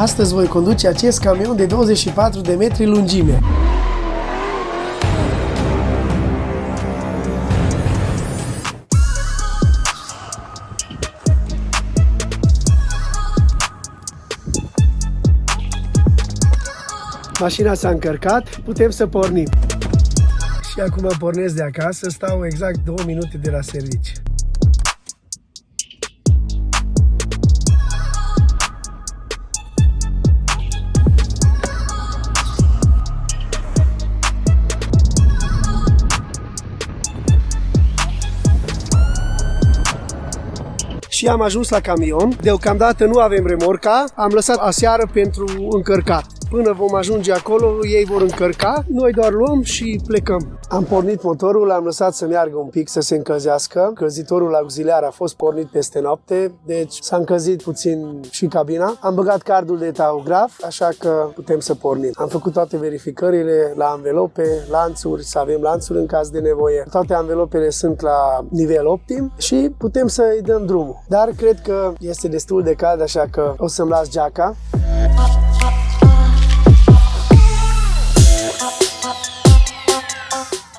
Astăzi voi conduce acest camion de 24 de metri lungime. Mașina s-a încărcat, putem să pornim. Și acum pornesc de acasă, stau exact 2 minute de la serviciu. Și am ajuns la camion. Deocamdată nu avem remorca, am lăsat aseară pentru încărcat. Până vom ajunge acolo, ei vor încărca, noi doar luăm și plecăm. Am pornit motorul, l-am lăsat să meargă un pic, să se încălzească. Încălzitorul auxiliar a fost pornit peste noapte, deci s-a încălzit puțin și cabina. Am băgat cardul de tahograf, așa că putem să pornim. Am făcut toate verificările la anvelope, lanțuri, să avem lanțuri în caz de nevoie. Toate anvelopele sunt la nivel optim și putem să-i dăm drumul. Dar cred că este destul de cald, așa că o să-mi las geaca.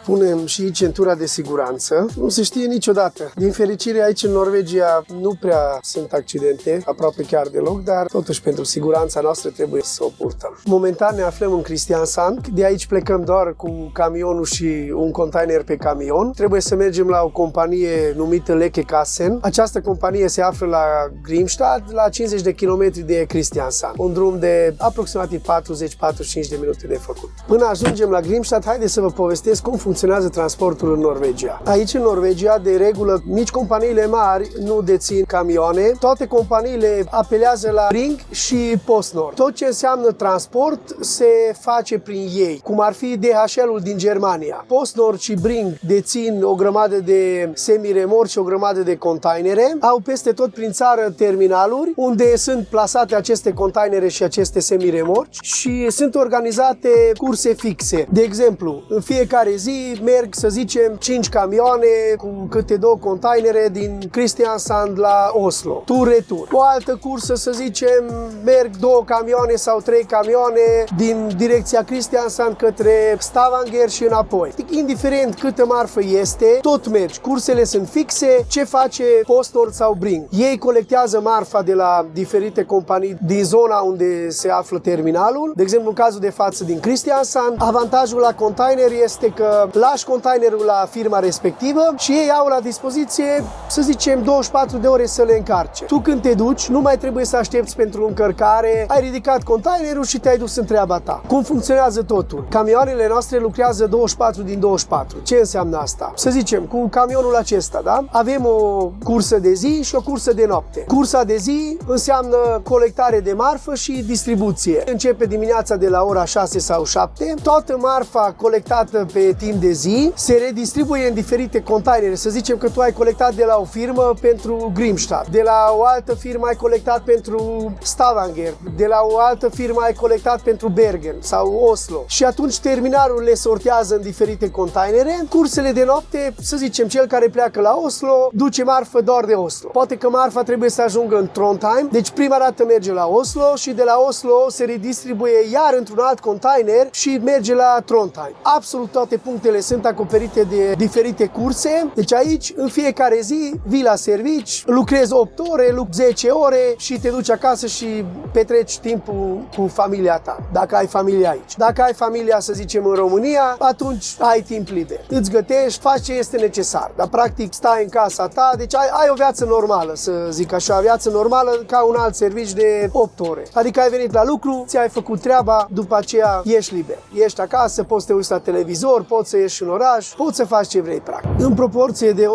Punem și centura de siguranță. Nu se știe niciodată. Din fericire, aici în Norvegia nu prea sunt accidente, aproape chiar deloc, dar totuși pentru siguranța noastră trebuie să o purtăm. Momentan ne aflăm în Kristiansand. De aici plecăm doar cu camionul și un container pe camion. Trebuie să mergem la o companie numită Lekekassen. Această companie se află la Grimstad, la 50 de kilometri de Kristiansand. Un drum de aproximativ 40-45 de minute de făcut. Până ajungem la Grimstad, haideți să vă povestesc cum funcționează transportul în Norvegia. Aici, în Norvegia, de regulă, nici companiile mari nu dețin camioane. Toate companiile apelează la Bring și PostNord. Tot ce înseamnă transport se face prin ei, cum ar fi DHL-ul din Germania. PostNord și Bring dețin o grămadă de semi-remorci, o grămadă de containere. Au peste tot prin țară terminaluri, unde sunt plasate aceste containere și aceste semi-remorci și sunt organizate curse fixe. De exemplu, în fiecare zi merg, să zicem, 5 camioane cu câte 2 containere din Kristiansand la Oslo. Tur-retur. O altă cursă, să zicem, merg 2 camioane sau 3 camioane din direcția Kristiansand către Stavanger și înapoi. Indiferent câtă marfă este, tot mergi. Cursele sunt fixe. Ce face PostNord sau Bring? Ei colectează marfa de la diferite companii din zona unde se află terminalul. De exemplu, în cazul de față din Kristiansand, avantajul la container este că lași containerul la firma respectivă și ei au la dispoziție, să zicem, 24 de ore să le încarce. Tu când te duci, nu mai trebuie să aștepți pentru încărcare, ai ridicat containerul și te-ai dus în treaba ta. Cum funcționează totul? Camioanele noastre lucrează 24 din 24. Ce înseamnă asta? Să zicem, cu camionul acesta, da? Avem o cursă de zi și o cursă de noapte. Cursa de zi înseamnă colectare de marfă și distribuție. Începe dimineața de la ora 6 sau 7. Toată marfa colectată pe timp de zi se redistribuie în diferite containere. Să zicem că tu ai colectat de la o firmă pentru Grimstad, de la o altă firmă ai colectat pentru Stavanger, de la o altă firmă ai colectat pentru Bergen sau Oslo. Și atunci terminalul le sortează în diferite containere. Cursele de noapte, să zicem, cel care pleacă la Oslo duce marfă doar de Oslo. Poate că marfa trebuie să ajungă în Trondheim, deci prima dată merge la Oslo și de la Oslo se redistribuie iar într-un alt container și merge la Trondheim. Absolut toate punctele sunt acoperite de diferite curse. Deci aici, în fiecare zi, vii la servici, lucrezi 8 ore, 10 ore și te duci acasă și petreci timpul cu familia ta, dacă ai familia aici. Dacă ai familia, să zicem, în România, atunci ai timp liber. Îți gătești, faci ce este necesar, dar practic stai în casa ta, deci ai o viață normală, să zic așa, viață normală ca un alt serviciu de 8 ore. Adică ai venit la lucru, ți-ai făcut treaba, după aceea ești liber. Ești acasă, poți să te uiți la televizor, poți să ieși în oraș, poți să faci ce vrei, practic. În proporție de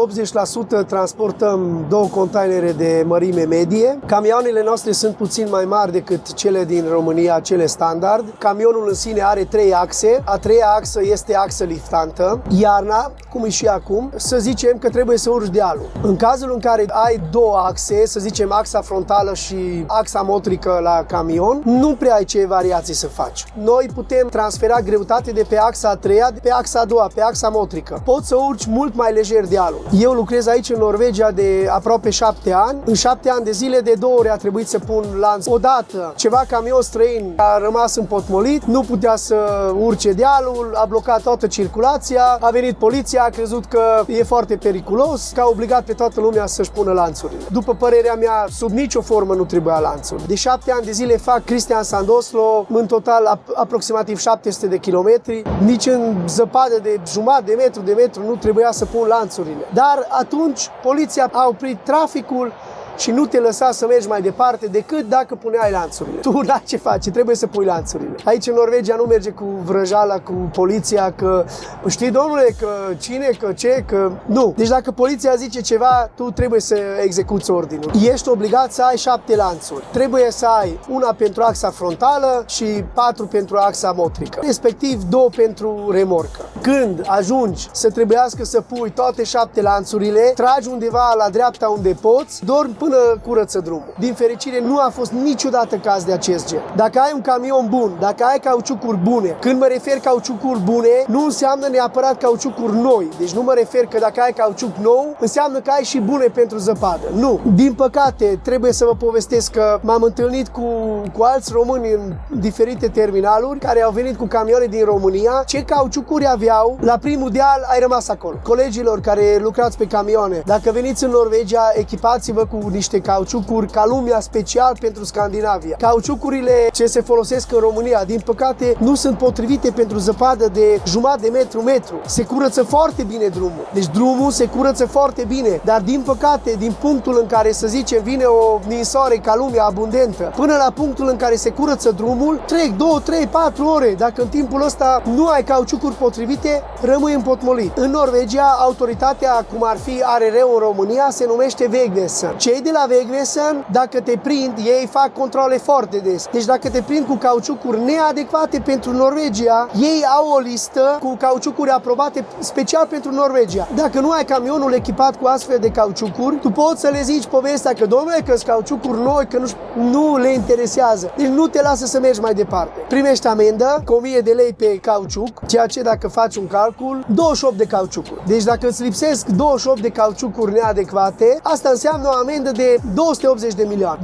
80% transportăm 2 containere de mărime medie. Camioanele noastre sunt puțin mai mari decât cele din România, cele standard. Camionul în sine are 3 axe. A 3-a axă este axă liftantă. Iarna, cum e și acum, să zicem că trebuie să urci dealul. În cazul în care ai 2 axe, să zicem axa frontală și axa motrică la camion, nu prea ai ce variații să faci. Noi putem transfera greutate de pe axa a 3-a pe axa a 2-a doua, pe axa motrică, poți să urci mult mai lejer dealul. Eu lucrez aici în Norvegia de aproape 7 ani. În 7 ani de zile, de 2 ori a trebuit să pun lanț. Odată, ceva camion străin a rămas împotmolit, nu putea să urce dealul, a blocat toată circulația, a venit poliția, a crezut că e foarte periculos, că a obligat pe toată lumea să-și pună lanțurile. După părerea mea, sub nicio formă nu trebuia lanțuri. De 7 ani de zile fac Kristiansand-Oslo, în total aproximativ 700 de kilometri. Nici în zăpadă de jumătate de metru nu trebuia să pun lanțurile. Dar atunci poliția a oprit traficul și nu te lăsa să mergi mai departe decât dacă puneai lanțurile. Tu n-ai ce faci, trebuie să pui lanțurile. Aici în Norvegia nu merge cu vrăjala, cu poliția, că știi, domnule, că cine, că ce, că... Nu. Deci dacă poliția zice ceva, tu trebuie să execuți ordinul. Ești obligat să ai 7 lanțuri. Trebuie să ai una pentru axa frontală și 4 pentru axa motrică. Respectiv 2 pentru remorcă. Când ajungi să trebuiască să pui toate 7 lanțurile, tragi undeva la dreapta unde poți, dormi până curăță drumul. Din fericire, nu a fost niciodată caz de acest gen. Dacă ai un camion bun, dacă ai cauciucuri bune, când mă refer cauciucuri bune, nu înseamnă neapărat cauciucuri noi. Deci nu mă refer că dacă ai cauciuc nou, înseamnă că ai și bune pentru zăpadă. Nu. Din păcate, trebuie să vă povestesc că m-am întâlnit cu alți români în diferite terminaluri care au venit cu camioane din România. Ce cauciucuri aveau, la primul deal ai rămas acolo. Colegilor care lucrați pe camioane, dacă veniți în Norvegia, echipați-vă cu niște cauciucuri ca lumea, special pentru Scandinavia. Cauciucurile ce se folosesc în România, din păcate, nu sunt potrivite pentru zăpadă de jumătate de metru. Se curăță foarte bine drumul. Deci drumul se curăță foarte bine, dar din păcate, din punctul în care, să zicem, vine o ninsoare ca lumea abundentă, până la punctul în care se curăță drumul, trec 2, 3, 4 ore. Dacă în timpul ăsta nu ai cauciucuri potrivite, rămâi împotmolit. În Norvegia, autoritatea, cum ar fi ARR-ul în România, se numește Vegvesenet. Cei de la Vegvesenet, dacă te prind, ei fac controle foarte des. Deci dacă te prind cu cauciucuri neadecvate pentru Norvegia, ei au o listă cu cauciucuri aprobate special pentru Norvegia. Dacă nu ai camionul echipat cu astfel de cauciucuri, tu poți să le zici povestea că, domnule, că-s cauciucuri noi, că nu le interesează. Deci nu te lasă să mergi mai departe. Primești amendă cu 1000 de lei pe cauciuc, ceea ce, dacă faci un calcul, 28 de cauciucuri. Deci dacă îți lipsesc 28 de cauciucuri neadecvate, asta înseamnă o amendă de 280 de milioane,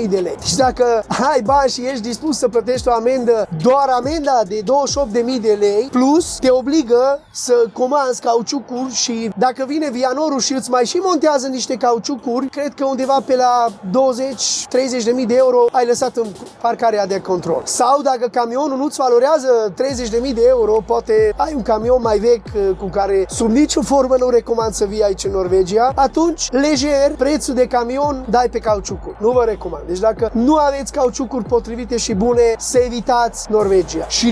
28.000 de lei. Și dacă ai bani și ești dispus să plătești o amendă, doar amenda de 28.000 de lei, plus te obligă să comanzi cauciucuri și dacă vine vianorul și îți mai și montează niște cauciucuri, cred că undeva pe la 20-30.000 de euro ai lăsat în parcarea de control. Sau dacă camionul nu-ți valorează 30.000 de euro, poate ai un camion mai vechi cu care sub nicio formă nu recomand să vii aici în Norvegia, atunci lejer prețul de camion dai pe cauciucuri. Nu vă recomand. Deci dacă nu aveți cauciucuri potrivite și bune, să evitați Norvegia. Și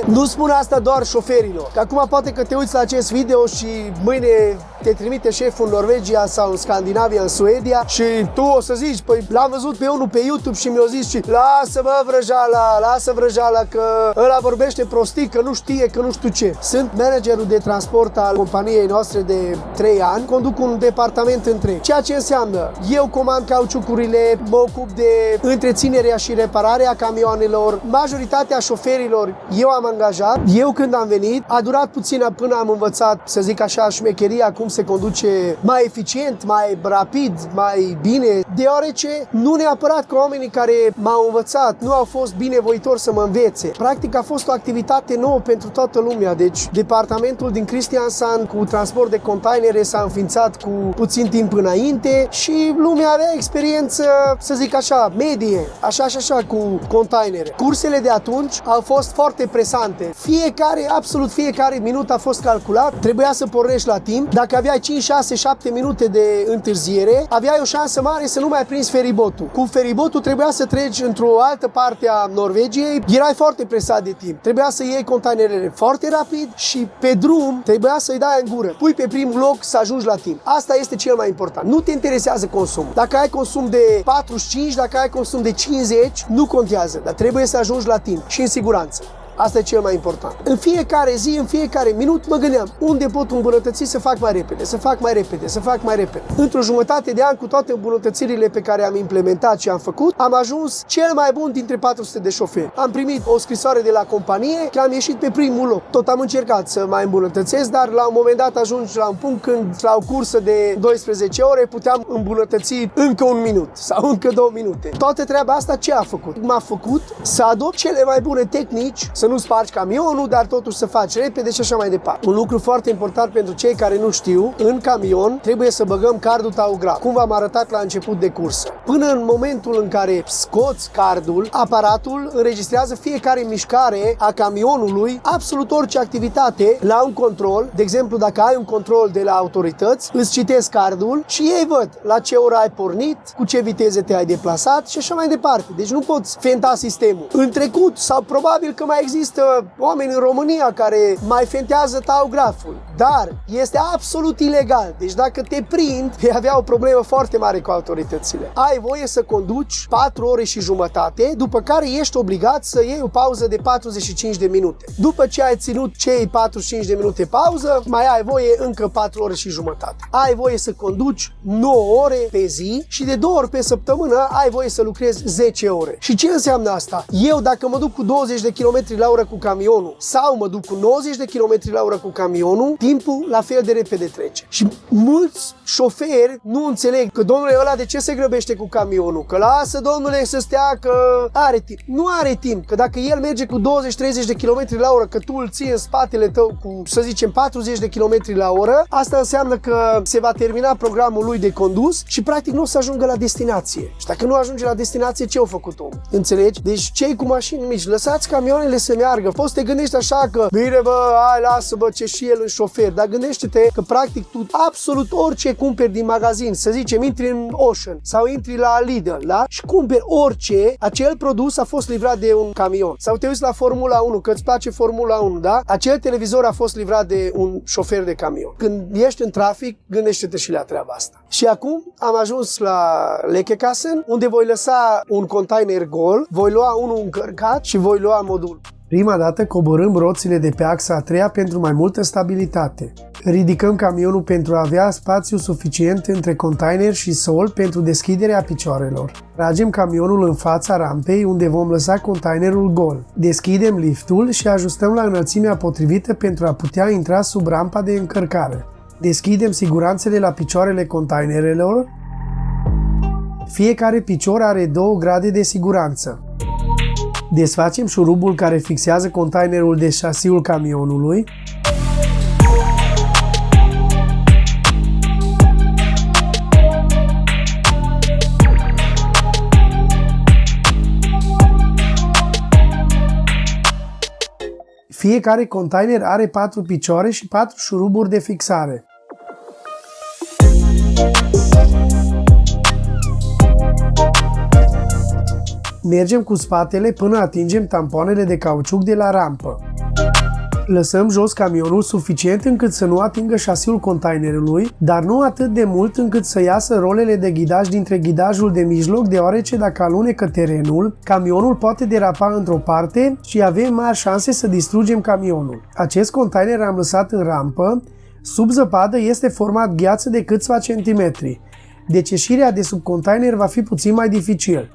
nu spun asta doar șoferilor. Că acum poate că te uiți la acest video și mâine te trimite șeful în Norvegia sau în Scandinavia, în Suedia și tu o să zici, păi l-am văzut pe unul pe YouTube și mi-a zis și lasă vrăjala că ăla vorbește prostii, că nu știe, că nu știu ce. Sunt managerul de transport al companiei noastre de 3 ani, conduc un departament întreg. Ceea ce înseamnă, eu comand cauciucurile, mă ocup de întreținerea și repararea camioanelor, majoritatea șoferilor eu am angajat. Eu când am venit, a durat puțin până am învățat, să zic așa, șmecheria, cum se conduce mai eficient, mai rapid, mai bine, deoarece nu neapărat că oamenii care m-au învățat nu au fost binevoitori să mă învețe. Practic a fost o activitate nouă pentru toată lumea, deci departamentul din Kristiansand cu transport de containere s-a înființat cu puțin timp înainte și lumea avea experiență, să zic așa, medie, așa cu containere. Cursele de atunci au fost foarte presante. Absolut fiecare minut a fost calculat, trebuia să pornești la timp. Dacă aveai 5, 6, 7 minute de întârziere, aveai o șansă mare să nu mai prinzi feribotul. Cu feribotul trebuia să treci într-o altă parte a Norvegiei, erai foarte presat de timp. Trebuia să iei containerele foarte rapid și pe drum trebuia să-i dai în gură. Pui pe primul loc să ajungi la timp. Asta este cel mai important. Nu te interesează consumul. Dacă ai consum de 45, dacă ai consum de 50, nu contează, dar trebuie să ajungi la timp și în siguranță. Asta e cel mai important. În fiecare zi, în fiecare minut mă gândeam unde pot îmbunătăți să fac mai repede, să fac mai repede, să fac mai repede. Într-o jumătate de an, cu toate îmbunătățirile pe care am implementat și am făcut, am ajuns cel mai bun dintre 400 de șoferi. Am primit o scrisoare de la companie că am ieșit pe primul loc. Tot am încercat să mai îmbunătățesc, dar la un moment dat ajungi la un punct când la o cursă de 12 ore puteam îmbunătăți încă un minut sau încă 2 minute. Toată treaba asta ce a făcut? M-a făcut să adopt cele mai bune tehnici, să nu spargi camionul, dar totuși să faci repede și așa mai departe. Un lucru foarte important pentru cei care nu știu, în camion trebuie să băgăm cardul tahograf, cum v-am arătat la început de cursă. Până în momentul în care scoți cardul, aparatul înregistrează fiecare mișcare a camionului, absolut orice activitate la un control. De exemplu, dacă ai un control de la autorități, îți citesc cardul și ei văd la ce oră ai pornit, cu ce viteze te-ai deplasat și așa mai departe. Deci nu poți fenta sistemul. În trecut, sau probabil că mai există oameni în România care mai fentează tahograful, dar este absolut ilegal. Deci dacă te prind, vei avea o problemă foarte mare cu autoritățile. Ai voie să conduci 4 ore și jumătate, după care ești obligat să iei o pauză de 45 de minute. După ce ai ținut cei 45 de minute pauză, mai ai voie încă 4 ore și jumătate. Ai voie să conduci 9 ore pe zi și de 2 ori pe săptămână ai voie să lucrezi 10 ore. Și ce înseamnă asta? Eu dacă mă duc cu 20 de km la oră cu camionul sau mă duc cu 90 de km la oră cu camionul, timpul la fel de repede trece. Și mulți șoferi nu înțeleg că domnule ăla de ce se grăbește cu camionul? Că lasă domnule să stea că are timp. Nu are timp, că dacă el merge cu 20-30 de km la oră, că tu îl ții în spatele tău cu, să zicem, 40 de km la oră, asta înseamnă că se va termina programul lui de condus și practic nu o să ajungă la destinație. Și dacă nu ajunge la destinație, ce au făcut om? Înțelegi? Deci cei cu mașini mici, lăsați camioanele să meargă. Poți să te gândești așa că, bine bă, hai lasă bă, ce și el în șofer, dar gândește-te că practic tu absolut orice cumperi din magazin, să zicem, intri în Ocean sau intri la Lidl, da? Și cumperi orice, acel produs a fost livrat de un camion. Sau te uiți la Formula 1, că îți place Formula 1, da? Acel televizor a fost livrat de un șofer de camion. Când ești în trafic, gândește-te și la treaba asta. Și acum am ajuns la Lekekassen, unde voi lăsa un container gol, voi lua unul încărcat și voi lua modul. Prima dată coborâm roțile de pe axa a treia pentru mai multă stabilitate. Ridicăm camionul pentru a avea spațiu suficient între container și sol pentru deschiderea picioarelor. Tragem camionul în fața rampei unde vom lăsa containerul gol. Deschidem liftul și ajustăm la înălțimea potrivită pentru a putea intra sub rampa de încărcare. Deschidem siguranțele la picioarele containerelor. Fiecare picior are 2 grade de siguranță. Desfacem șurubul care fixează containerul de șasiul camionului. Fiecare container are 4 picioare și 4 șuruburi de fixare. Mergem cu spatele până atingem tampoanele de cauciuc de la rampă. Lăsăm jos camionul suficient încât să nu atingă șasiul containerului, dar nu atât de mult încât să iasă rolele de ghidaj dintre ghidajul de mijloc, deoarece dacă alunecă terenul, camionul poate derapa într-o parte și avem mari șanse să distrugem camionul. Acest container am lăsat în rampă, sub zăpadă este format gheață de câțiva centimetri, deci ieșirea de sub container va fi puțin mai dificil.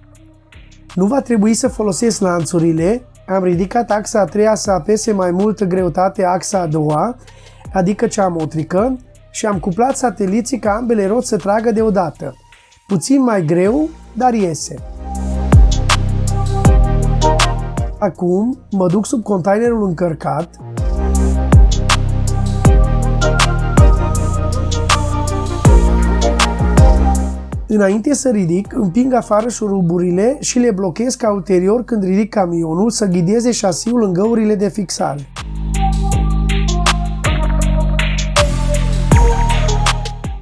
Nu va trebui să folosesc lanțurile, am ridicat axa a treia să apese mai multă greutate axa a doua, adică cea motrică, și am cuplat sateliții ca ambele roți să tragă deodată. Puțin mai greu, dar iese. Acum mă duc sub containerul încărcat. Înainte să ridic, împing afară șuruburile și le blochez ca ulterior când ridic camionul să ghideze șasiul în găurile de fixare.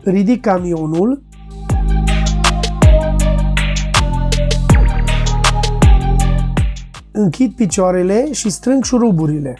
Ridic camionul. Închid picioarele și strâng șuruburile.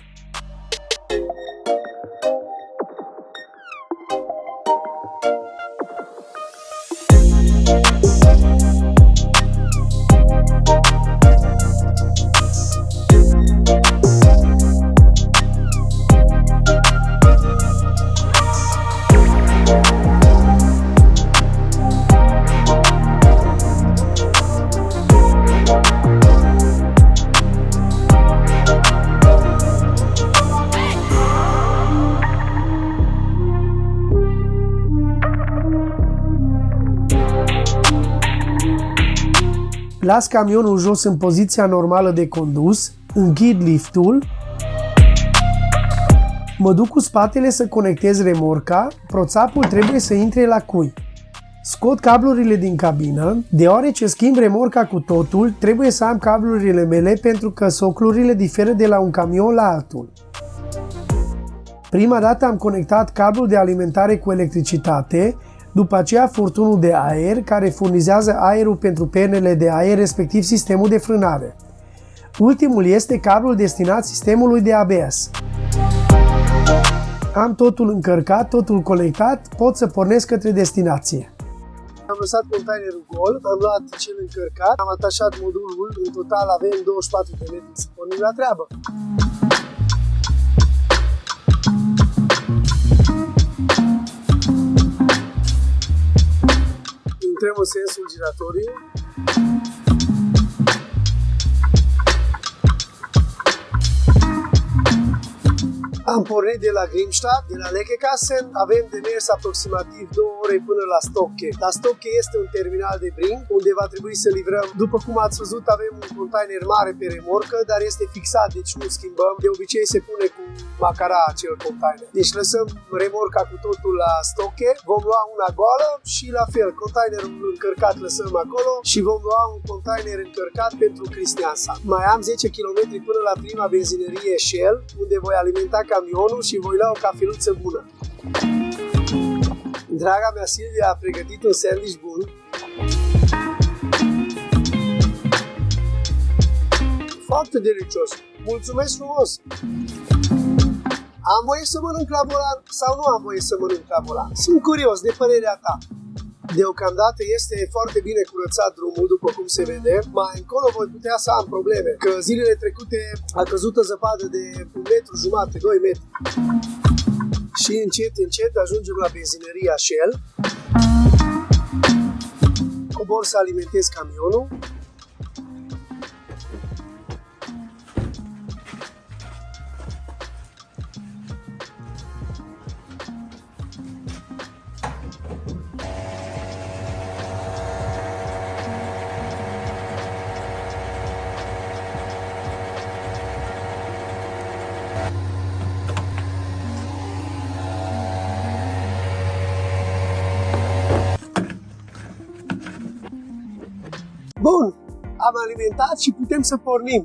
las camionul jos în poziția normală de condus, închid liftul, mă duc cu spatele să conectez remorca, proțapul trebuie să intre la cui. Scot cablurile din cabină, deoarece schimb remorca cu totul, trebuie să am cablurile mele pentru că soclurile diferă de la un camion la altul. Prima dată am conectat cablul de alimentare cu electricitate, după aceea furtunul de aer care furnizează aerul pentru pernele de aer, respectiv sistemul de frânare. Ultimul este cablul destinat sistemului de ABS. Am totul încărcat, totul conectat, pot să pornesc către destinație. Am lăsat containerul gol, am luat cel încărcat, am atașat modulul, în total avem 24 de metri să pornim la treabă. Intrăm în sensul giratoriu. Am pornit de la Grimstad, de la Lekekassen, avem de mers aproximativ 2 ore până la Stokke. La Stokke este un terminal de brink, unde va trebui să livrăm. După cum ați văzut, avem un container mare pe remorcă, dar este fixat, deci nu schimbăm. De obicei se pune cu macara acel container. Deci lăsăm remorca cu totul la Stokke, vom lua una goală și la fel, containerul încărcat lăsăm acolo și vom lua un container încărcat pentru Kristiansand. Mai am 10 km până la prima benzinărie Shell, unde voi alimenta camionul și voi lua o cafeluță bună. Draga mea Silvia a pregătit un sandwich bun. Foarte delicios. Mulțumesc frumos! Am voie să mănânc la volan sau nu am voie să mănânc la volan? Sunt curios de părerea ta. Deocamdată este foarte bine curățat drumul, după cum se vede. Mai încolo voi putea să am probleme, că zilele trecute a căzut o zăpadă de 1,5 metru, 2 metri. Și încet, încet ajungem la benzinăria Shell. Cobor să alimentez camionul. Bun, am alimentat și putem să pornim.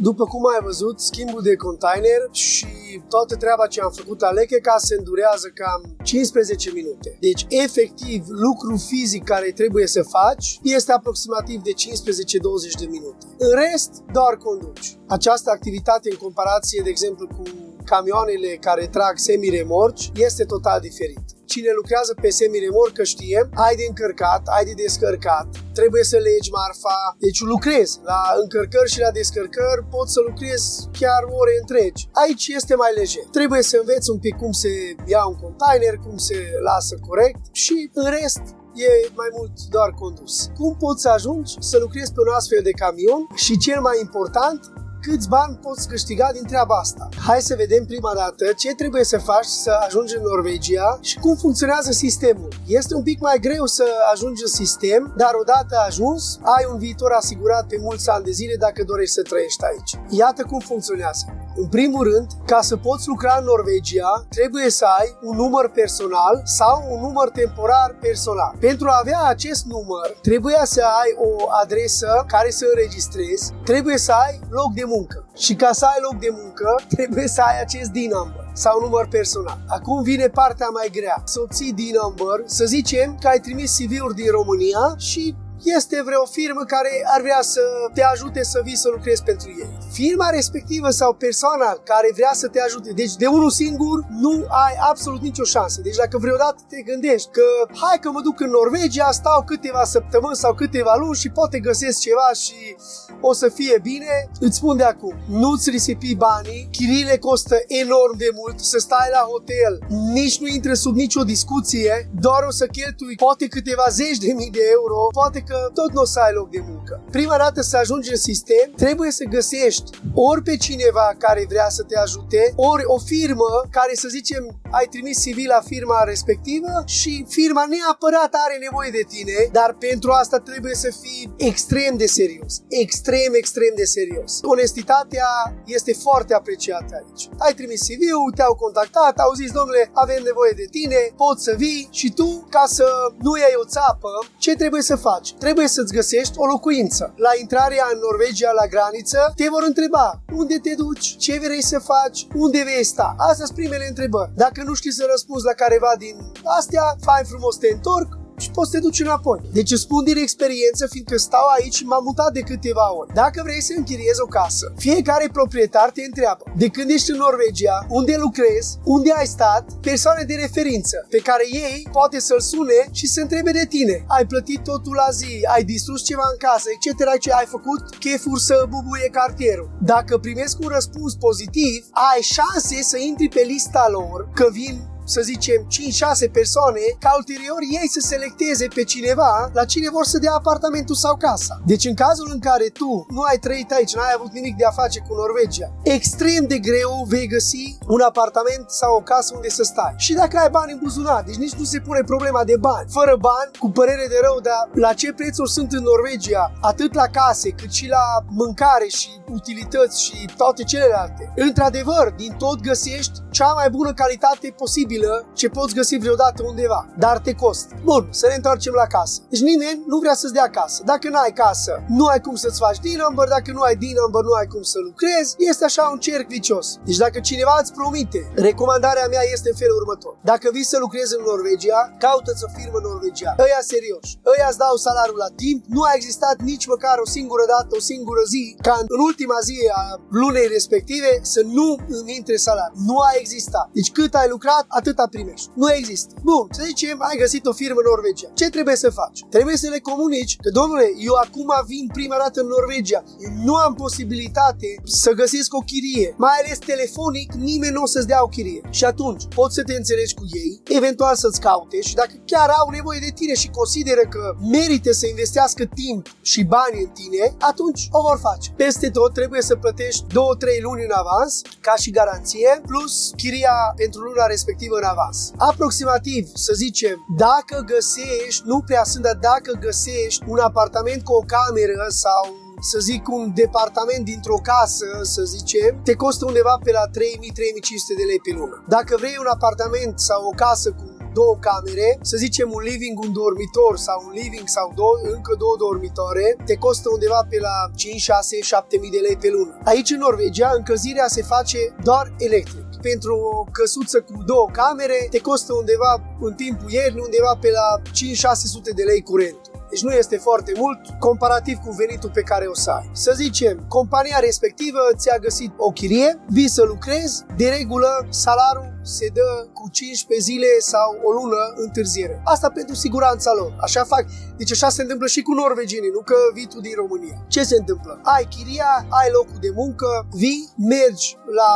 După cum ai văzut, schimbul de container și toată treaba ce am făcut la Lekekassen durează cam 15 minute. Deci, efectiv, lucru fizic care trebuie să faci este aproximativ de 15-20 de minute. În rest, doar conduci. Această activitate în comparație, de exemplu, cu camioanele care trag semi-remorci, este total diferit. Cine lucrează pe semi-remorcă știe, ai de încărcat, ai de descărcat, trebuie să legi marfa, deci lucrezi. La încărcări și la descărcări poți să lucrezi chiar ore întregi. Aici este mai lejer. Trebuie să înveți un pic cum se ia un container, cum se lasă corect și în rest e mai mult doar condus. Cum poți să ajungi să lucrezi pe un astfel de camion și cel mai important, câți bani poți câștiga din treaba asta? Hai să vedem prima dată ce trebuie să faci să ajungi în Norvegia și cum funcționează sistemul. Este un pic mai greu să ajungi în sistem, dar odată ajuns, ai un viitor asigurat pe mulți ani de zile dacă dorești să trăiești aici. Iată cum funcționează. În primul rând, ca să poți lucra în Norvegia, trebuie să ai un număr personal sau un număr temporar personal. Pentru a avea acest număr, trebuie să ai o adresă care să înregistrezi, trebuie să ai loc de muncă. Și ca să ai loc de muncă, trebuie să ai acest D-number sau număr personal. Acum vine partea mai grea. Să obții D-number, să zicem că ai trimis CV-uri din România și este vreo firmă care ar vrea să te ajute să vii să lucrezi pentru ei. Firma respectivă sau persoana care vrea să te ajute, deci de unul singur nu ai absolut nicio șansă. Deci dacă vreodată te gândești că hai că mă duc în Norvegia, stau câteva săptămâni sau câteva luni și poate găsesc ceva și o să fie bine, îți spun de acum, nu-ți risipi banii, chiriile costă enorm de mult, să stai la hotel, nici nu intră sub nicio discuție, doar o să cheltui poate câteva zeci de mii de euro, poate că că tot nu o să ai loc de muncă. Prima dată să ajungi în sistem, trebuie să găsești ori pe cineva care vrea să te ajute, ori o firmă care, să zicem, ai trimis CV la firma respectivă și firma neapărat are nevoie de tine, dar pentru asta trebuie să fii extrem de serios. Extrem de serios. Onestitatea este foarte apreciată aici. Ai trimis CV-ul, te-au contactat, au zis, domnule, avem nevoie de tine, poți să vii și tu, ca să nu iei o țapă, ce trebuie să faci? Trebuie să-ți găsești o locuință. La intrarea în Norvegia, la graniță, te vor întreba unde te duci, ce vrei să faci, unde vei sta. Astea sunt primele întrebări. Dacă nu știi să răspunzi la careva din astea, fain frumos te întorc și poți să te duci înapoi. Deci îți spun din experiență, fiindcă stau aici și m-am mutat de câteva ori. Dacă vrei să închiriezi o casă, fiecare proprietar te întreabă de când ești în Norvegia, unde lucrezi, unde ai stat, persoane de referință pe care ei poate să-l sune și să întrebe de tine. Ai plătit totul la zi, ai distrus ceva în casă, etc. Ce ai făcut chefuri să bubuie cartierul. Dacă primesc un răspuns pozitiv, ai șanse să intri pe lista lor, că vin, să zicem, 5-6 persoane, ca ulterior ei să selecteze pe cineva la cine vor să dea apartamentul sau casa. Deci în cazul în care tu nu ai trăit aici, n-ai avut nimic de a face cu Norvegia, extrem de greu vei găsi un apartament sau o casă unde să stai. Și dacă ai bani în buzunar, deci nici nu se pune problema de bani. Fără bani, cu părere de rău, dar la ce prețuri sunt în Norvegia, atât la case, cât și la mâncare și utilități și toate celelalte. Într-adevăr, din tot găsești cea mai bună calitate posibilă ce poți găsi vreodată undeva, dar te costă. Bun, să ne întoarcem la casă. Deci nimeni nu vrea să-ți dea casă. Dacă n-ai casă, nu ai cum să-ți faci D-number, dacă nu ai D-number, nu ai cum să lucrezi. Este așa un cerc vicios. Deci dacă cineva îți promite, recomandarea mea este în felul următor. Dacă vii să lucrezi în Norvegia, caută-ți o firmă norvegiană. Ăia serioși. Ăia îți dau salariul la timp. Nu a existat nici măcar o singură dată, o singură zi, ca în ultima zi a lunei respective să nu îmi intre salariul. Nu a existat. Deci cât ai lucrat, atâta primești. Nu există. Bun, să zicem, ai găsit o firmă în Norvegia. Ce trebuie să faci? Trebuie să le comunici că, domnule, eu acum vin prima dată în Norvegia. Eu nu am posibilitate să găsesc o chirie. Mai ales telefonic, nimeni nu o să-ți dea o chirie. Și atunci, poți să te înțelegi cu ei, eventual să-ți caute și dacă chiar au nevoie de tine și consideră că merită să investească timp și bani în tine, atunci o vor face. Peste tot trebuie să plătești 2-3 luni în avans, ca și garanție, plus chiria pentru luna respectivă în avans. Aproximativ, să zicem, dacă găsești, nu prea sunt, dar dacă găsești un apartament cu o cameră sau să zic un departament dintr-o casă, să zicem, te costă undeva pe la 3.000-3.500 de lei pe lună. Dacă vrei un apartament sau o casă cu 2 camere, să zicem un living, un dormitor sau un living sau încă 2 dormitoare, te costă undeva pe la 5-6-7.000 de lei pe lună. Aici în Norvegia încălzirea se face doar electric. Pentru o căsuță cu 2 camere te costă undeva în timpul iernii undeva pe la 5-600 de lei curentul. Deci nu este foarte mult comparativ cu venitul pe care o să ai. Să zicem, compania respectivă ți-a găsit o chirie, vii să lucrezi, de regulă salariul se dă cu 15 zile sau o lună întârziere. Asta pentru siguranța lor. Așa fac. Deci așa se întâmplă și cu norvegienii, nu că vii tu din România. Ce se întâmplă? Ai chiria, ai locul de muncă, vii, mergi la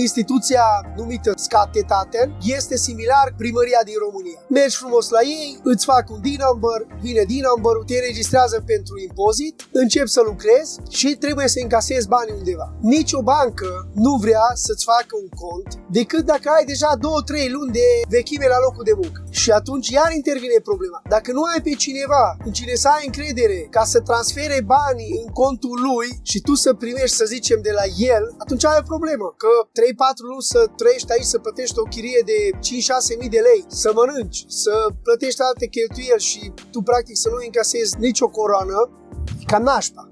instituția numită Skatteetaten, este similar primăria din România. Mergi frumos la ei, îți fac un D-number, vine D-number-ul, te înregistrează pentru impozit, începi să lucrezi și trebuie să încasezi bani undeva. Nici o bancă nu vrea să-ți facă un cont decât dacă ai deja 2-3 luni de vechime la locul de muncă. Și atunci iar intervine problema. Dacă nu ai pe cineva în cine să ai încredere ca să transfere banii în contul lui și tu să primești, să zicem, de la el, atunci ai o problemă. Că 3-4 luni să trăiești aici, să plătești o chirie de 5-6 mii de lei, să mănânci, să plătești alte cheltuieli și tu practic să nu încasezi nicio coroană, cam nașpa.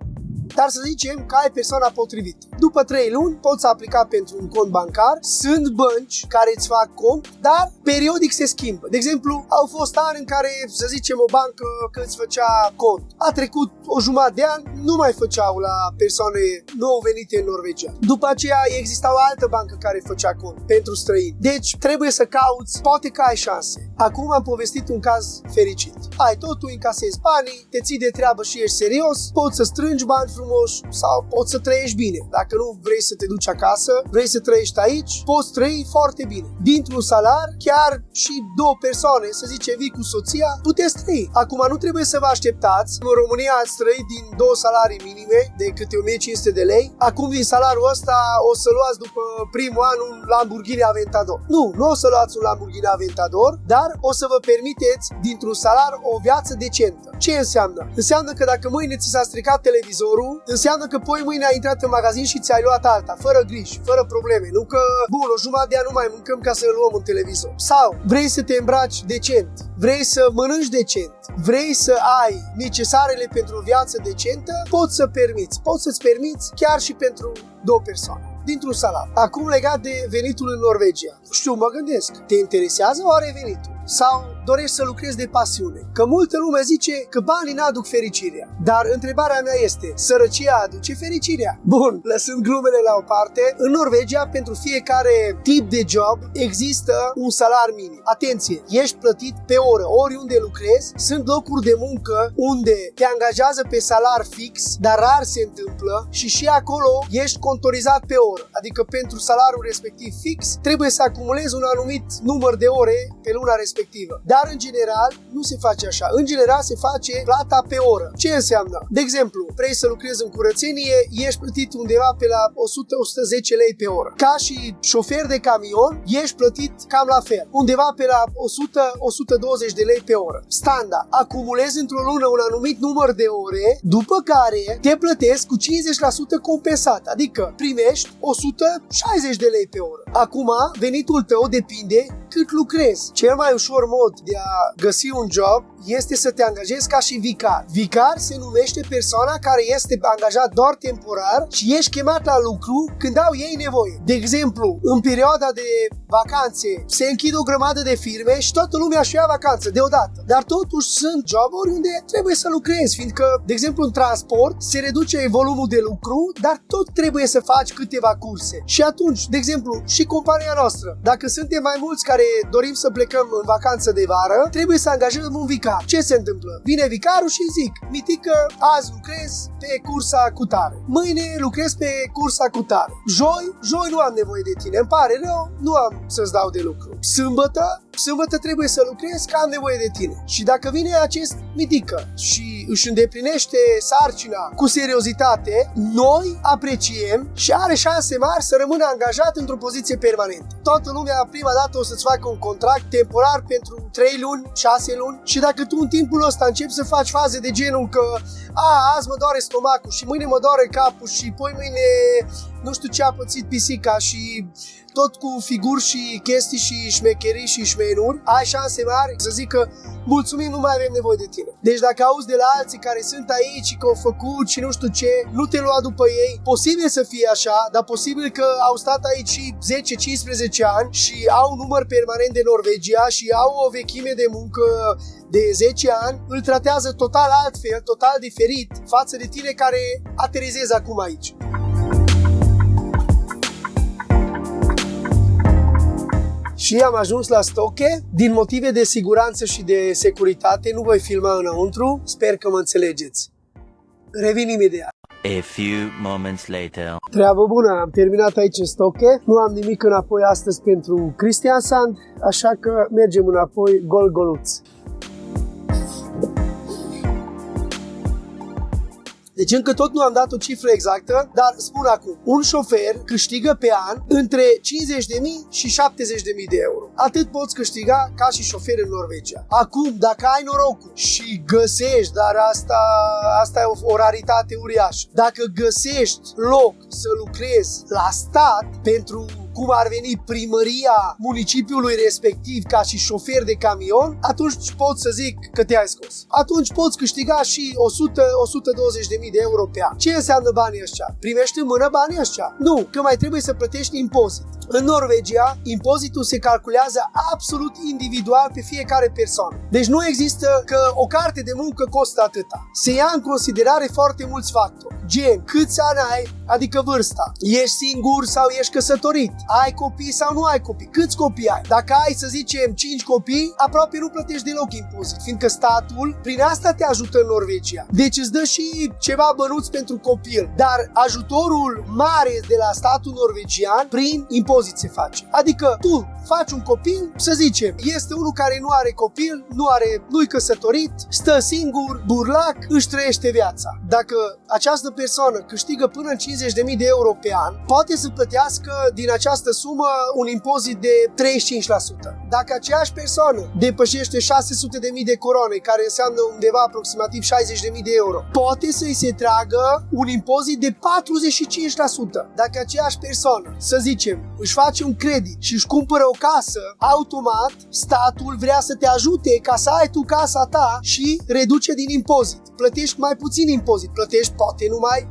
Dar să zicem că ai persoana potrivită. După 3 luni poți aplica pentru un cont bancar. Sunt bănci care îți fac cont, dar periodic se schimbă. De exemplu, au fost ani în care, să zicem, o bancă că îți făcea cont. A trecut o jumătate de an, nu mai făceau la persoane nou venite în Norvegia. După aceea exista o altă bancă care făcea cont pentru străini. Deci trebuie să cauți, poate că ai șanse. Acum am povestit un caz fericit. Ai totul, încasezi banii, te ții de treabă și ești serios, poți să strângi bani frumoși sau poți să trăiești bine. Dacă nu vrei să te duci acasă, vrei să trăiești aici, poți trăi foarte bine. Dintr-un salar, chiar și două persoane, să zicem, vii cu soția, puteți trăi. Acum nu trebuie să vă așteptați. În România ați trăit din două salarii minime de câte 1500 de lei. Acum din salariul ăsta o să luați după primul an un Lamborghini Aventador. Nu o să luați un Lamborghini Aventador, dar o să vă permiteți dintr-un salar o viață decentă. Ce înseamnă? Înseamnă că dacă mâine ți s-a stricat televizorul, înseamnă că poi mâine ai intrat în magazin și ți-ai luat alta, fără griji, fără probleme. Nu că, bun, o jumătate de an nu mai mâncăm ca să luăm un televizor. Sau vrei să te îmbraci decent, vrei să mănânci decent, vrei să ai necesarele pentru o viață decentă, poți să-ți permiți chiar și pentru două persoane dintr-un salar. Acum legat de venitul în Norvegia. Știu, mă gândesc, te interesează oare venitul? Sau dorești să lucrezi de pasiune? Că multă lume zice că banii n-aduc fericirea. Dar întrebarea mea este, sărăcia aduce fericirea? Bun, lăsând glumele la o parte, în Norvegia, pentru fiecare tip de job, există un salar minim. Atenție, ești plătit pe oră, oriunde lucrezi, sunt locuri de muncă unde te angajează pe salar fix, dar rar se întâmplă și acolo ești contorizat pe oră. Adică pentru salariul respectiv fix, trebuie să acumulezi un anumit număr de ore pe luna respectivă. Dar în general nu se face așa. În general se face plata pe oră. Ce înseamnă? De exemplu, vrei să lucrezi în curățenie, ești plătit undeva pe la 100-110 lei pe oră. Ca și șofer de camion, ești plătit cam la fel. Undeva pe la 100-120 de lei pe oră. Standard. Acumulezi într-o lună un anumit număr de ore, după care te plătesc cu 50% compensat. Adică primești 160 de lei pe oră. Acum, venitul tău depinde cât lucrezi. Cel mai ușor mod de a găsi un job este să te angajezi ca și vicar. Vicar se numește persoana care este angajat doar temporar și ești chemat la lucru când au ei nevoie. De exemplu, în perioada de vacanțe se închid o grămadă de firme și toată lumea își ia vacanță deodată. Dar totuși sunt joburi unde trebuie să lucrezi, fiindcă, de exemplu, în transport se reduce volumul de lucru, dar tot trebuie să faci câteva curse. Și atunci, de exemplu, și compania noastră, dacă suntem mai mulți care dorim să plecăm în vacanță de vară, trebuie să angajăm un vicar. Ce se întâmplă? Vine vicarul și zic, Mitică, azi lucrez pe cursa cu tare. Mâine lucrez pe cursa cu tare. Joi nu am nevoie de tine. Îmi pare rău, nu am să-ți dau de lucru. Sâmbătă trebuie să lucrez, că am nevoie de tine. Și dacă vine acest Mitică și își îndeplinește sarcina cu seriozitate, noi apreciem și are șanse mari să rămână angajat într-o poziție permanentă. Toată lumea prima dată o să-ți facă un contract temporar pentru 3 luni, 6 luni și dacă tu în timpul ăsta începi să faci faze de genul că azi mă doare stomacul și mâine mă doare capul și poi mâine nu știu ce a pățit pisica și tot cu figuri și chestii și șmecherii și șmenuri, ai șanse mari să zică mulțumim, nu mai avem nevoie de tine. Deci dacă auzi de la alții care sunt aici și că au făcut și nu știu ce, nu te lua după ei. Posibil să fie așa, dar posibil că au stat aici și 10-15 ani și au număr permanent de Norvegia și au o vechime de muncă de 10 ani, îl tratează total altfel, total diferit față de tine care aterizezi acum aici. Și am ajuns la Stoke. Din motive de siguranță și de securitate nu voi filma înăuntru. Sper că mă înțelegeți. Revin imediat. A few moments later. Treabă bună, am terminat aici în Stoke. Nu am nimic înapoi astăzi pentru Kristiansand, așa că mergem înapoi gol-goluț. Deci încă tot nu am dat o cifră exactă, dar spun acum, un șofer câștigă pe an între 50.000 și 70.000 de euro. Atât poți câștiga ca și șofer în Norvegia. Acum, dacă ai norocul și găsești, dar asta e o raritate uriașă, dacă găsești loc să lucrezi la stat pentru cum ar veni primăria municipiului respectiv ca și șofer de camion, atunci pot să zic că te-ai scos. Atunci poți câștiga și 100-120.000 de euro pe an. Ce înseamnă banii ăștia? Primești în mână banii ăștia? Nu, că mai trebuie să plătești impozit. În Norvegia, impozitul se calculează absolut individual pe fiecare persoană. Deci nu există că o carte de muncă costă atâta. Se ia în considerare foarte mulți factori. Gen, câți ani ai, adică vârsta. Ești singur sau ești căsătorit? Ai copii sau nu ai copii? Câți copii ai? Dacă ai, să zicem, 5 copii, aproape nu plătești deloc impozit, fiindcă statul prin asta te ajută în Norvegia. Deci îți dă și ceva bănuți pentru copil, dar ajutorul mare de la statul norvegian prin impozit se face. Adică tu faci un copil, să zicem, este unul care nu are copil, nu-i căsătorit, stă singur, burlac, își trăiește viața. Dacă această persoană câștigă până în 50.000 de euro pe an, poate să plătească din această sumă un impozit de 35%. Dacă aceeași persoană depășește 600.000 de coroane, care înseamnă undeva aproximativ 60.000 de euro, poate să-i se tragă un impozit de 45%. Dacă aceeași persoană, să zicem, își face un credit și își cumpără o casă, automat statul vrea să te ajute ca să ai tu casa ta și reduce din impozit. Plătești mai puțin impozit, plătești poate numai 32%.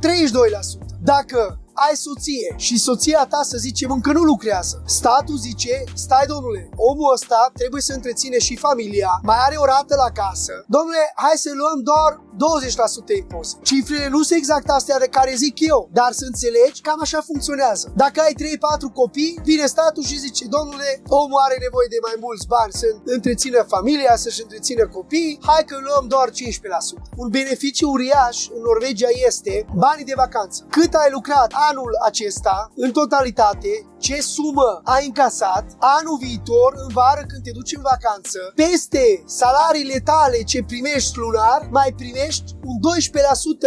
Dacă ai soție și soția ta, să zicem, încă nu lucrează, statul zice, stai domnule, omul ăsta trebuie să întreține și familia, mai are o rată la casă, domnule, hai să luăm doar 20% impozit. Cifrele nu sunt exact astea de care zic eu, dar să înțelegi, cam așa funcționează. Dacă ai 3-4 copii, vine statul și zice, domnule, omul are nevoie de mai mulți bani să întrețină familia, să-și întrețină copiii, hai că luăm doar 15%. Un beneficiu uriaș în Norvegia este banii de vacanță. Cât ai lucrat anul acesta, în totalitate, ce sumă ai încasat, anul viitor, în vară, când te duci în vacanță, peste salariile tale ce primești lunar, mai primești un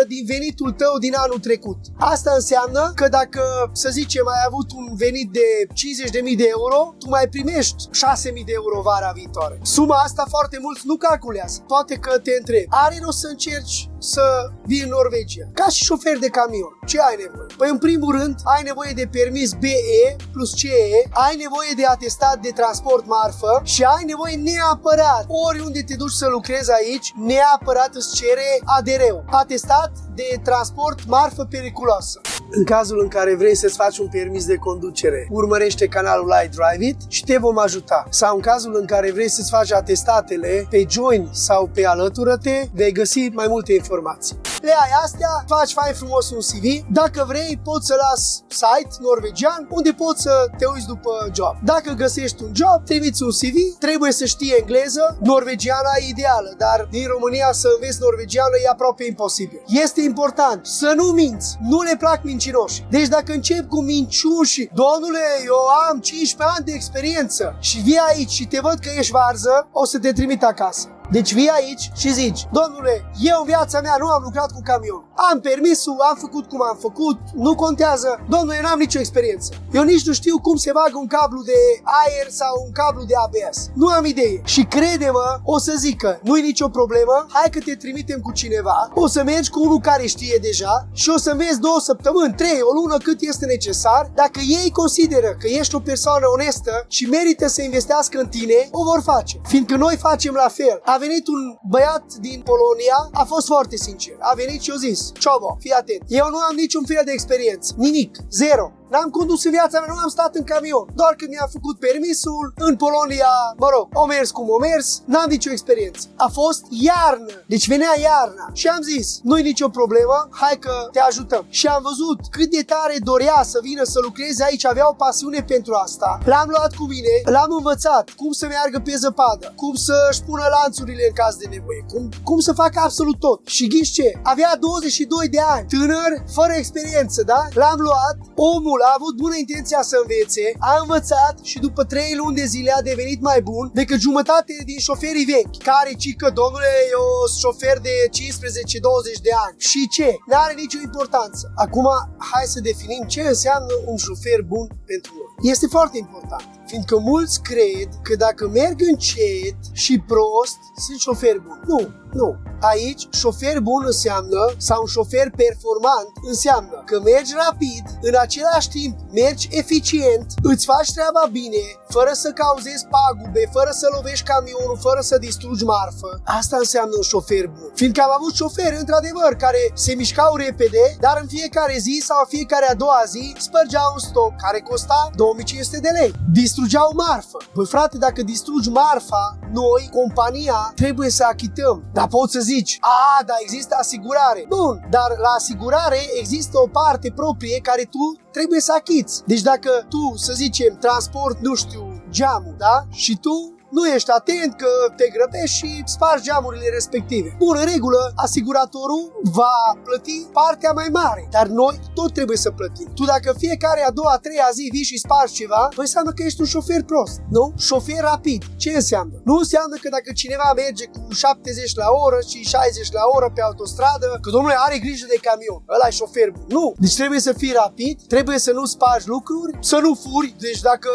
12% din venitul tău din anul trecut. Asta înseamnă că dacă, să zicem, ai avut un venit de 50.000 de euro, tu mai primești 6.000 de euro vara viitoare. Suma asta foarte mulți nu calculează. Poate că te întrebi, are rost să încerci să vii în Norvegia? Ca și șofer de camion, ce ai nevoie? Păi în primul rând, ai nevoie de permis BE plus CE, ai nevoie de atestat de transport marfă și ai nevoie neapărat, oriunde te duci să lucrezi aici, neapărat îți cere ADR-ul, atestat de transport marfă periculoasă. În cazul în care vrei să-ți faci un permis de conducere, urmărește canalul iDrive-It și te vom ajuta. Sau în cazul în care vrei să-ți faci atestatele pe Join sau pe Alătură-te, vei găsi mai multe informații. Le ai astea, faci fain frumos un CV. Dacă vrei, poți să las site norvegian unde poți să te uiți după job. Dacă găsești un job, trimiți un CV, trebuie să știi engleză, norvegiana e ideală, dar din România să înveți norvegiană e aproape imposibil. Este important să nu minți, nu le plac mincinoși. Deci dacă încep cu minciuni și domnule, eu am 15 ani de experiență și vii aici și te văd că ești varză, o să te trimit acasă. Deci vii aici și zici, domnule, eu în viața mea nu am lucrat cu camion. Am permisul, am făcut cum am făcut, nu contează. Domnule, eu n-am nicio experiență. Eu nici nu știu cum se bagă un cablu de aer sau un cablu de ABS. Nu am idee. Și crede-mă, o să zică, nu-i nicio problemă, hai că te trimitem cu cineva, o să mergi cu unul care știe deja și o să înveți 2 săptămâni, 3, o lună, cât este necesar. Dacă ei consideră că ești o persoană onestă și merită să investească în tine, o vor face. Fiindcă noi facem la fel. A venit un băiat din Polonia, a fost foarte sincer. A venit și a zis, Ciobo, fii atent, eu nu am niciun fel de experiență, nimic, zero. N-am condus în viața mea, nu am stat în camion. Doar când mi-am făcut permisul, în Polonia, mă rog, o mers cum o mers, n-am nicio experiență. A fost iarnă, deci venea iarna și am zis, nu-i nicio problemă, hai că te ajutăm. Și am văzut cât de tare dorea să vină să lucreze aici, avea o pasiune pentru asta. L-am luat cu mine, l-am învățat cum să meargă pe zăpadă, cum să-și pună lanțurile în caz de nevoie, cum să facă absolut tot. Și ghiși ce? Avea 22 de ani, tânăr, fără experiență, da? L-am luat, omul a avut bună intenția să învețe, a învățat și după 3 luni de zile a devenit mai bun decât jumătate din șoferii vechi, care cică, domnule, eu sunt șofer de 15-20 de ani. Și ce? N-are nicio importanță. Acum, hai să definim ce înseamnă un șofer bun pentru noi. Este foarte important, fiindcă mulți cred că dacă merg încet și prost, sunt șoferi buni. Nu. Aici, șofer bun înseamnă, sau un șofer performant înseamnă că mergi rapid, în același timp mergi eficient, îți faci treaba bine, fără să cauzezi pagube, fără să lovești camionul, fără să distrugi marfă. Asta înseamnă un șofer bun. Fiindcă am avut șoferi, într-adevăr, care se mișcau repede, dar în fiecare zi sau fiecare a doua zi spărgeau un stop care costa 2500 de lei. distrugeau marfă. Băi frate, dacă distrugi marfa, noi, compania, trebuie să achităm. Dar poți să zici, da, există asigurare. Bun, dar la asigurare există o parte proprie care tu trebuie să achiți. Deci dacă tu, să zicem, transport, nu știu, geamul, da? Și tu nu ești atent că te grăbești și spargi geamurile respective. Bun, în regulă, asiguratorul va plăti partea mai mare, dar noi tot trebuie să plătim. Tu dacă fiecare a doua, a treia zi vii și spargi ceva, păi înseamnă că ești un șofer prost, nu? Șofer rapid. Ce înseamnă? Nu înseamnă că dacă cineva merge cu 70 la oră și 60 la oră pe autostradă, că domnule are grijă de camion, ăla e șofer bun. Nu! Deci trebuie să fii rapid, trebuie să nu spargi lucruri, să nu furi. Deci dacă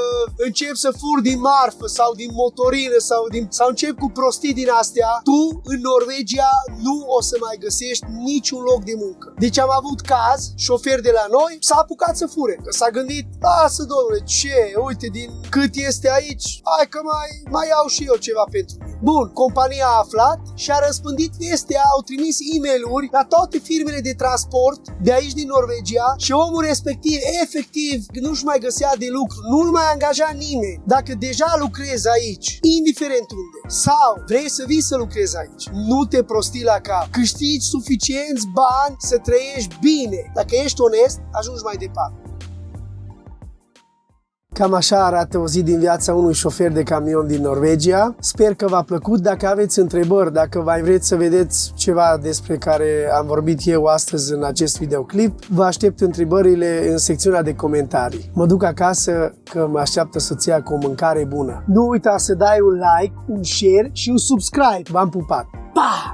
începi să furi din marfă sau din motor sau încep cu prostii din astea, tu în Norvegia nu o să mai găsești niciun loc de muncă. Deci am avut caz, șofer de la noi s-a apucat să fure, că s-a gândit, lasă domnule, ce, uite din cât este aici, hai că mai iau și eu ceva pentru mine. Bun, compania a aflat și a răspândit vestea, au trimis e-mail-uri la toate firmele de transport de aici din Norvegia și omul respectiv, efectiv, nu-și mai găsea de lucru, nu-l mai angaja nimeni. Dacă deja lucrezi aici, indiferent unde, sau vrei să vii să lucrezi aici, nu te prosti la cap. Câștigi suficienți bani să trăiești bine. Dacă ești onest, ajungi mai departe. Cam așa arată o zi din viața unui șofer de camion din Norvegia. Sper că v-a plăcut. Dacă aveți întrebări, dacă mai vreți să vedeți ceva despre care am vorbit eu astăzi în acest videoclip, vă aștept întrebările în secțiunea de comentarii. Mă duc acasă că mă așteaptă soția cu o mâncare bună. Nu uita să dai un like, un share și un subscribe. V-am pupat! Pa!